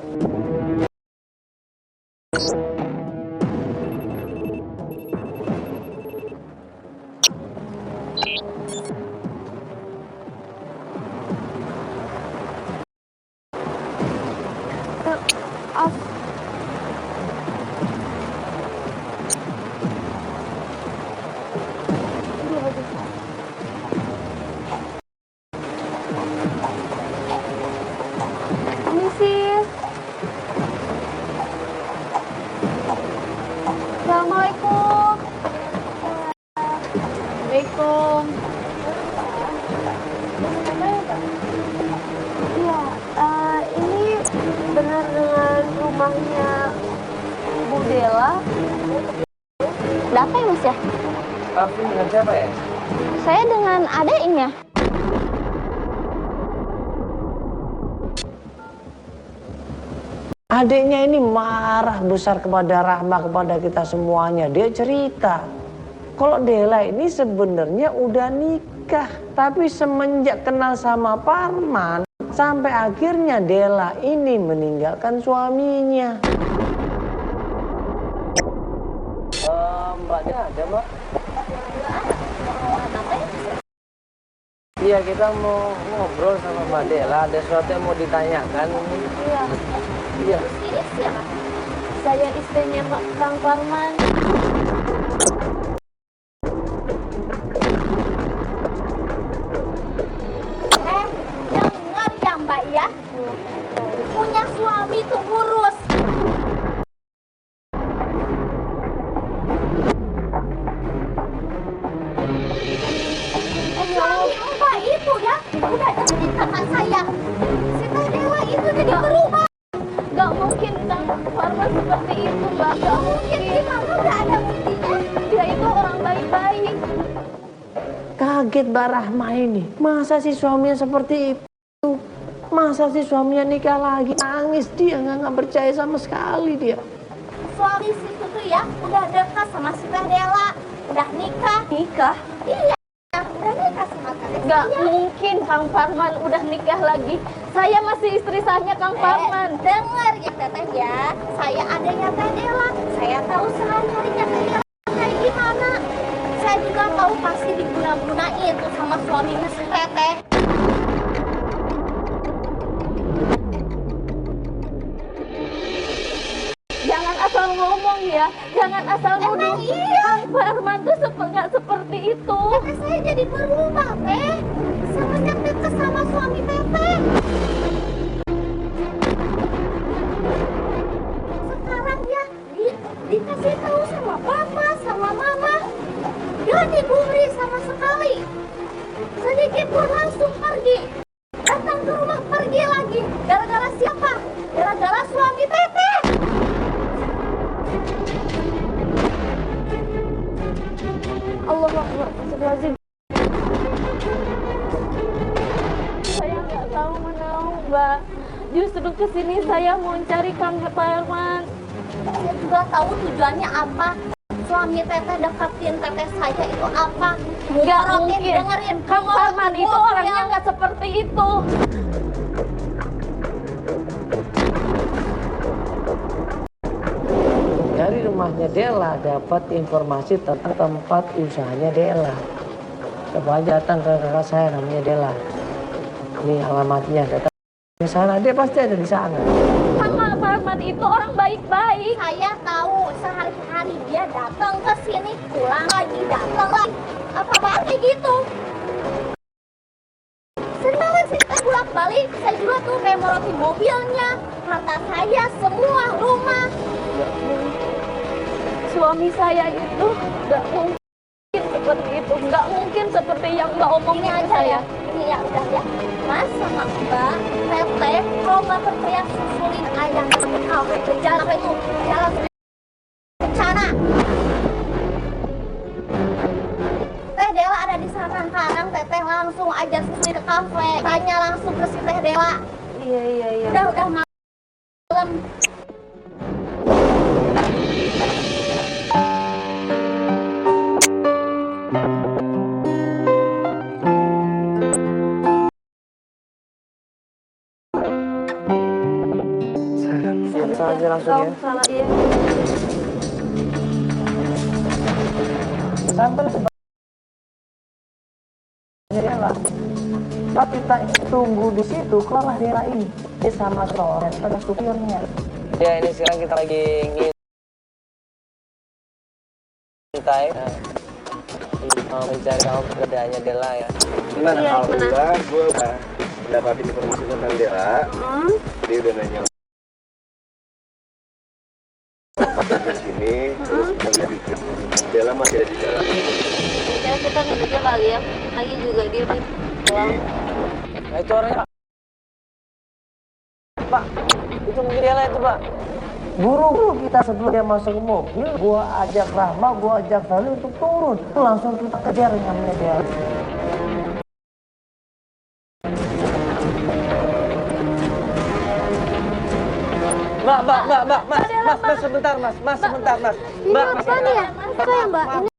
Misi. Assalamualaikum.
Assalamualaikum.
Iya, ini benar dengan rumahnya Bu Dela.
Ada apa ya, Mas ya?
Tapi dengan siapa ya?
Saya dengan adeknya.
Adiknya ini marah besar kepada Rahma, kepada kita semuanya. Dia cerita, kalau Dela ini sebenarnya udah nikah. Tapi semenjak kenal sama Parman, sampai akhirnya Dela ini meninggalkan suaminya. Mbaknya ada, Mbak? Iya, kita mau ngobrol sama Mbak Dela. Ada sesuatu yang mau ditanyakan.
Iya.
Iya.
Ini siapa? Saya istrinya Pak Kang Parman.
Dengar ya Mbak ya, punya suami tuh ngurus. Suami Mbak itu ya, udah deketin kakak saya. Si Teh Dewa itu jadi berubah.
Gak mungkin Kang Parman seperti itu, Mbak.
Gak mungkin gimana udah ada buktinya.
Dia itu orang baik-baik.
Kaget Mbak Rahma ini. Masa sih suaminya seperti itu? Masa sih suaminya nikah lagi? Nangis dia, nggak percaya sama sekali dia.
Suami situ tuh ya, udah dekat sama si Teh Dewa. udah nikah.
Nikah?
Iya, udah nikah sama Teteh.
Nggak mungkin Kang Parman udah nikah lagi. Saya masih istri sahnya Kang Parman.
Dengar ya Teteh ya, saya adanya Teh Dela. Saya tahu sehari-harinya Teh Dela kayak gimana. Saya juga tahu pasti diguna-gunain tuh sama suaminya si Teteh.
Jangan asal ngomong ya, jangan asal nuduh. Kang Parman tuh nggak seperti itu.
Teteh saya jadi berubah Teh. Semenjak deket sama suami Teteh. Sekarang ya dikasih tahu sama papa, sama mama. Gak digubri sama sekali. Sedikit pun langsung pergi. Datang ke rumah pergi lagi. Gara-gara siapa? Gara-gara suami Teteh.
Allah Akbar, astagfirullahaladzim. Saya nggak tahu menahu, Mbak. Justru kesini saya mau cari Kang Parman.
Saya juga tahu tujuannya apa. Suami Teteh deketin Teteh saya itu apa?
Nggak
Orang yang
mungkin.
dengerin
Kang
ngomong
Parman itu
ngomong
orangnya
ya.
nggak seperti itu.
Dari rumahnya Dela dapat informasi tentang tempat usahanya Dela. Coba aja datang ke kakak saya namanya Dela. Ini alamatnya, datang ke sana, dia pasti ada di sana.
Kang Parman itu orang baik-baik.
Saya tahu sehari-hari dia datang ke sini, pulang lagi, datang lagi. Apa kayak gitu? Sering banget sih saya bolak-balik. Saya juga tuh memoroti mobilnya, harta saya, semua rumah.
Suami saya itu nggak mungkin seperti itu, nggak mungkin seperti yang Mbak
Ini
omongin ke
aja
saya.
ya, ini ya udah ya. Mas sama Mbak, Teteh, kalau Mbak percaya susulin aja ke kafe, ke jalan apa itu, jalan bencana. Teh Dela ada di sana sekarang, Teteh langsung aja susulin ke kafe, tanya langsung ke si Teh Dela.
Iya.
Udah malam.
Bisa aja langsung ya.
Salah dia.
Sampai Dela. Tapi kita tunggu di situ, keluarlah Dela ini. Dia sama sore, ada supirnya. Ya ini sekarang kita lagi ngintai. Mencari tahu keberadaannya Dela ya.
Gimana? Alhamdulillah, gue udah dapatin informasi tentang Dela. Dia udah nanya di sini, terus menjadi Dela masih ada di jalan.
Ya kita nunggu kali ya. Lagi juga dia pulang.
Nah itu orangnya Pak, itu mobil Dela itu Pak. Buru-buru kita sebelum dia masuk ke mobil, gua ajak Rahma, gua ajak Sali untuk turun. Langsung kita kejar yang namanya Dela. Mbak, mas, sebentar mas, sebentar mas. Mbak,
Apa nih ya? Apa ya Mbak? Ini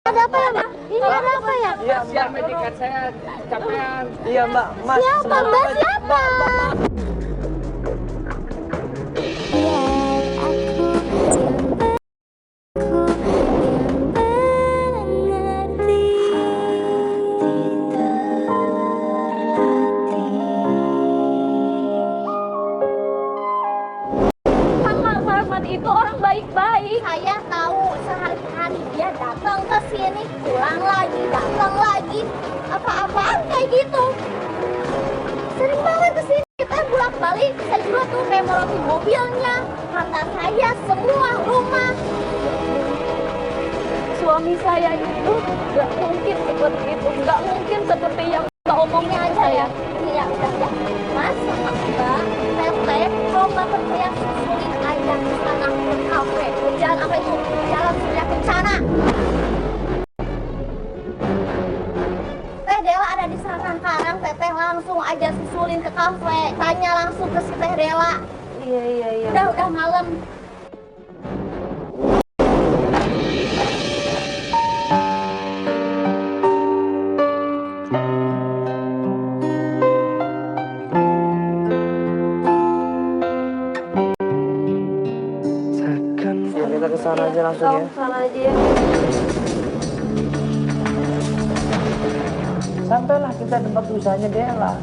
ada apa ya Mbak? Ini ada apa ya?
Iya,
Siap medikat saya capean.
Iya Mbak, mas.
Siapa Mbak? Siapa?
Kang Parman itu orang baik-baik.
Saya tahu sehari-hari dia datang ke sini, pulang lagi, datang lagi. Apa-apaan kayak gitu. Sering banget ke sini, kita bolak-balik. Saya juga tuh memoroti mobilnya, harta saya, semua rumah.
Suami saya itu nggak mungkin seperti itu, nggak mungkin seperti yang Mbak omongin
Ini
ke
aja
saya.
ya, ini ya udah ya. Mas sama Mbak, Teteh, kalau Mbak percaya susulin aja ke sana ke kafe, ke jalan apa itu, jalan Surya Kencana. Teh Dela ada di sana sekarang, Teteh langsung aja susulin ke kafe, tanya langsung ke si Teh Dela.
Iya.
Udah malam.
Sampailah kita tempat usahanya Dela.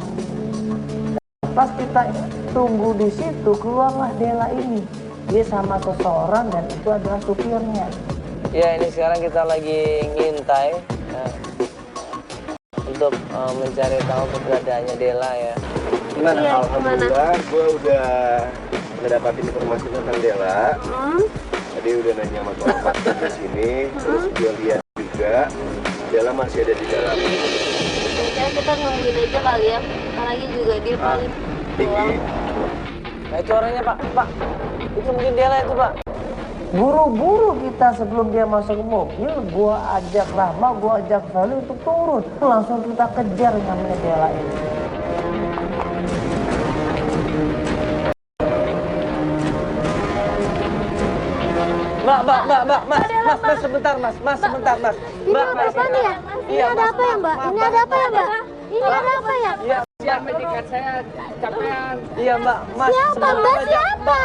Pas kita tunggu di situ, keluarlah Dela ini. Dia sama seseorang dan itu adalah supirnya.
Ya, ini sekarang kita lagi ngintai untuk mencari tahu keberadaannya Dela ya.
Gimana?
Iya,
Alhamdulillah, gue udah mendapatkan informasi tentang Dela. Tadi udah nanya sama bapak di sini, terus gue lihat juga Dela masih ada di dalam.
Ya kita nungguin aja kali ya. Apalagi juga dia paling pulang.
Nah itu orangnya Pak, Pak. Itu mungkin Dela itu Pak.
Buru-buru kita sebelum dia masuk ke mobil, gua ajak Rahma, gua ajak Feli untuk turun. Langsung kita kejar yang namanya Dela ini.
Mas, sebentar Mas, sebentar Mas.
Ini ada apa nih ya? Ini ada apa ya Mbak? Ini ada apa ya Mbak? Ini ada apa ya?
Iya,
Siap medikat saya capean.
iya Mbak, Mas.
Siapa Mbak? Siapa?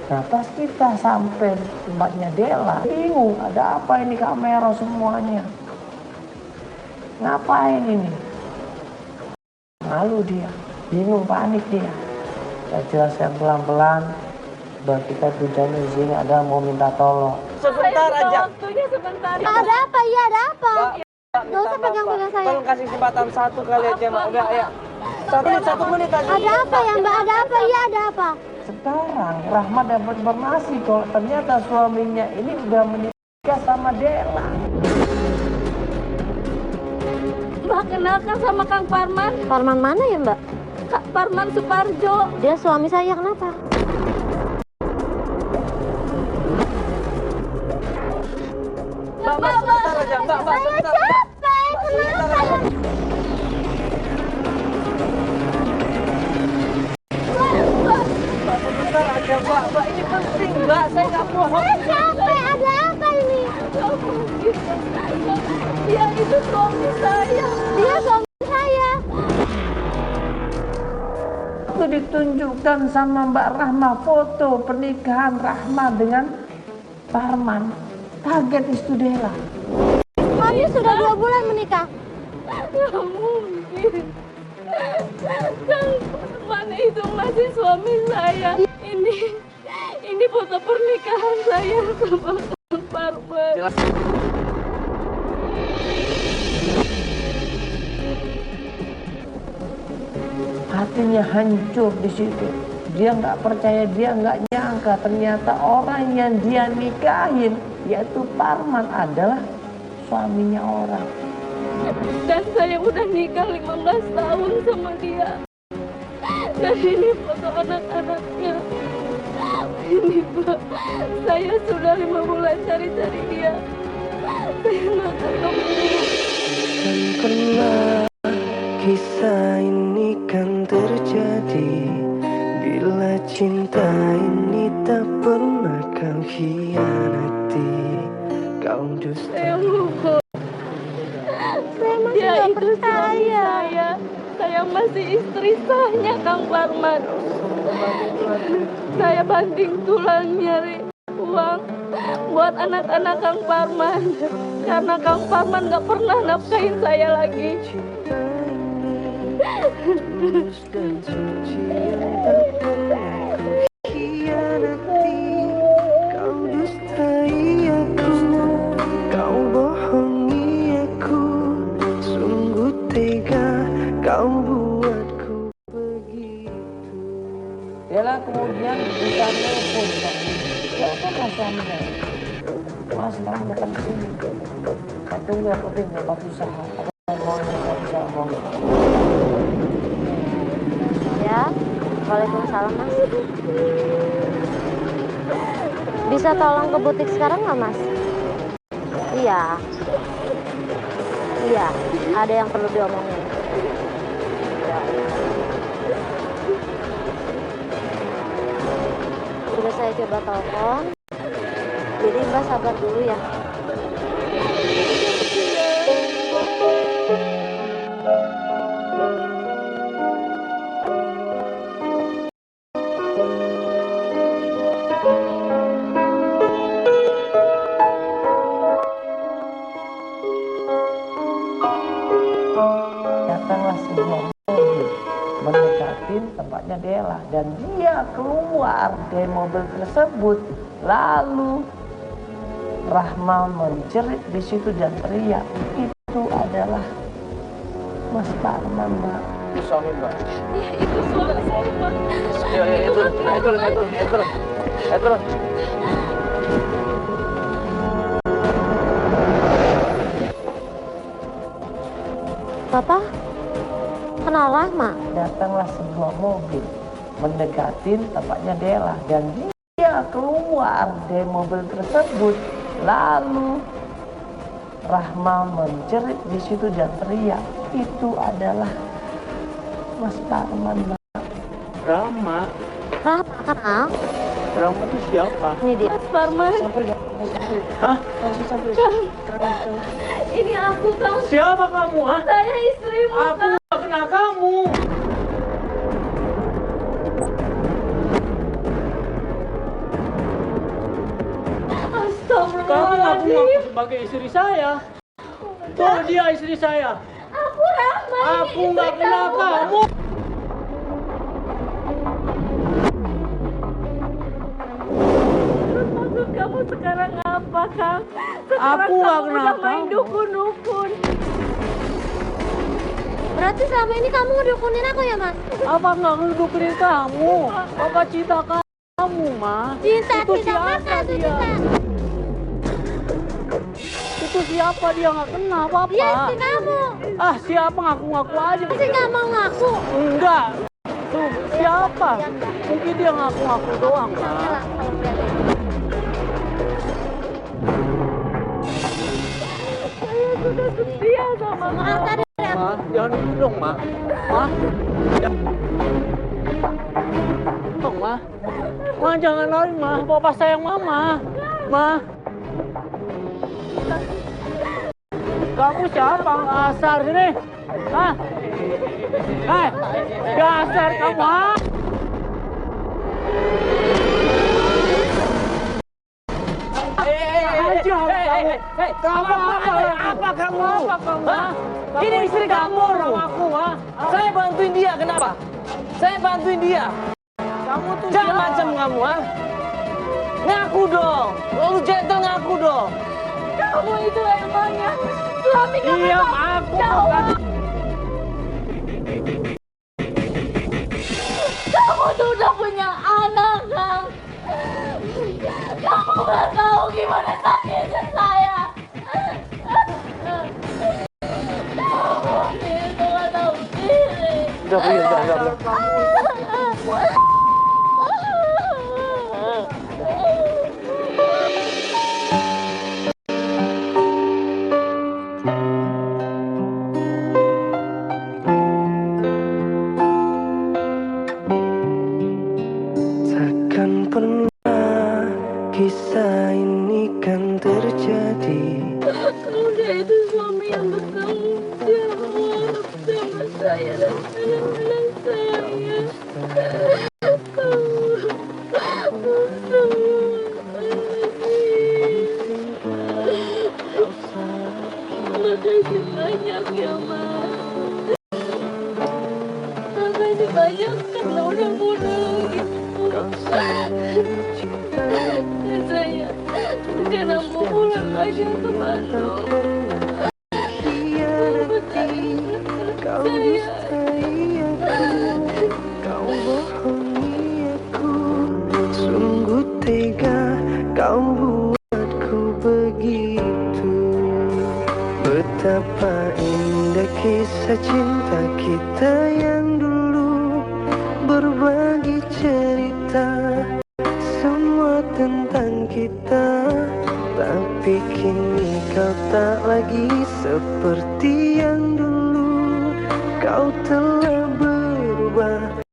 Nah pas kita sampai di tempatnya Dela, bingung ada apa ini kamera semuanya. Ngapain ini? Malu dia, bingung, panik dia. Saya jelaskan pelan-pelan bahwa kita tujuannya di sini ada mau minta tolong.
Sebentar aja.
Waktunya sebentar.
Ada apa? Iya ada apa?
Mbak,
Gak usah pegang-pegang saya.
tolong kasih kesempatan satu kali aja Mbak. Udah ya. Satu menit aja.
Ada apa ya Mbak? Ada apa? Iya ada apa?
Sekarang Rahma dapat informasi kalau ternyata suaminya ini udah menikah sama Dela.
Mbak kenalkan sama Kang Parman.
Parman mana ya Mbak?
Kak Parman Suparjo.
Dia suami saya kenapa?
Mbak, sebentar aja. Mbak, sebentar.
Capek, kenapa?
Sebentar aja Mbak, ini penting Mbak, saya nggak bohong.
Saya capek, ada apa ini?
Dia itu suami saya.
Dia suami saya.
Itu ditunjukkan sama Mbak Rahma foto pernikahan Rahma dengan Parman. Kaget istri Dela.
Kami sudah 2 bulan menikah.
Nggak mungkin. Kang Parman itu masih suami saya. Ini foto pernikahan saya sama Kang Parman.
Hatinya hancur di situ. Dia nggak percaya, dia nggak nyangka ternyata orang yang dia nikahin yaitu Parman adalah suaminya orang.
Dan saya udah nikah 15 tahun sama dia. Dan ini foto anak-anaknya. Ini Pak, saya sudah 5 bulan cari-cari dia. Saya nggak ketemu.
Dan pernah kisah ini kan terjadi bila cinta ini tak pernah kau hianati, kau dusta.
Saya lupa. Dia itu suami saya. Saya masih istri sahnya Kang Parman. Saya banting tulang nyari uang buat anak-anak Kang Parman. Karena Kang Parman gak pernah nafkahin saya lagi.
Tulus dan suci yang tak pernah kau hianati, kau dustai aku, kau bohongi aku, sungguh tega kau buatku begitu.
Dela kemudian bisa telepon Pak. Telepon suaminya. Mas sekarang datang ke sini. Saya tunggu aku tinggal tempat usaha. Mau usaha mau.
Ya, waalaikumsalam Mas. Bisa tolong ke butik sekarang nggak Mas? Iya. Iya, ada yang perlu diomongin. Sudah saya coba telepon. Jadi Mbak sabar dulu ya.
tempatnya Dela, dan dia keluar dari mobil tersebut. Lalu Rahma menjerit di situ dan teriak. Itu adalah Mas Parman, Mbak.
Itu suami Mbak.
Iya, itu suami saya, Pak.
Turun.
Bapak, kenal Rahma?
Datanglah sebuah mobil mendekatin tempatnya Dela, dan dia keluar dari mobil tersebut. Lalu Rahma menjerit di situ dan teriak. Itu adalah Mas Parman, Mbak.
Rahma.
Rahma kenal?
Rahma itu siapa?
Ini dia.
Mas Parman,
Hah?
ini aku, Kang.
Siapa kamu? Hah?
Saya istrimu,
Aku
Kang.
nggak kenal kamu. Kamu
Astagfirullahaladzim.
ngaku sebagai istri saya. Tuh dia istri saya.
Aku Rahma.
Aku nggak kenal kamu.
Terus maksud kamu sekarang apa, Kang? Sekarang
Aku nggak
kamu
kenal
udah main
kamu.
dukun-dukun.
Berarti selama ini kamu ngedukunin aku ya, Mas?
Apa nggak ngedukunin kamu? Papa cinta kamu, Ma.
Cinta,
Itu
cinta,
siapa
masa itu
dia?
cinta?
Itu siapa dia nggak kenal Papa?
Dia istri kamu.
Ah, siapa ngaku-ngaku aja.
Masih nggak mau ngaku?
Enggak. Tuh, siapa? Mungkin dia ngaku-ngaku doang, Ma.
Yalah, kalau lihat.
Setia sama
Maaf tadi ya.
Ma, jangan gitu dong, Ma. Ma. Dong, Ma. Ma, jangan lari, Ma. Papa sayang Mama. Ma. Kamu siapa? Asar sini. Hah? Hei, dasar kamu, ha? Kamu apa kamu?
Hah? Ini istri kamu.
Aku, ha?
Saya bantuin dia, kenapa? Saya bantuin dia.
Kamu tuh
Jangan
siapa?
macam kamu, ha? Ngaku dong. Lalu gentle ngaku dong.
kamu itu emangnya suami kamu.
Iya,
Kang.
aku
Jawab. Kamu tuh udah punya anak, Kang. Kamu nggak tahu gimana sakitnya saya. Kamu itu nggak tahu diri.
Udah.
Takkan pernah kisah ini kan terjadi.
Kalau dia itu suami yang bertanggung jawab sama saya dan anak-anak saya. Makasih banyak ya, Mas. Makasih banyak karena udah bunuh ibu. Saya sekarang mau pulang aja ke Bandung.
Kau dustai aku, kau bohongi aku. Sungguh tega kau buatku begitu. Betapa indah kisah cinta kita yang dulu, berbagi cerita semua tentang kita. Tapi kini kau tak lagi seperti yang dulu. Kau telah berubah.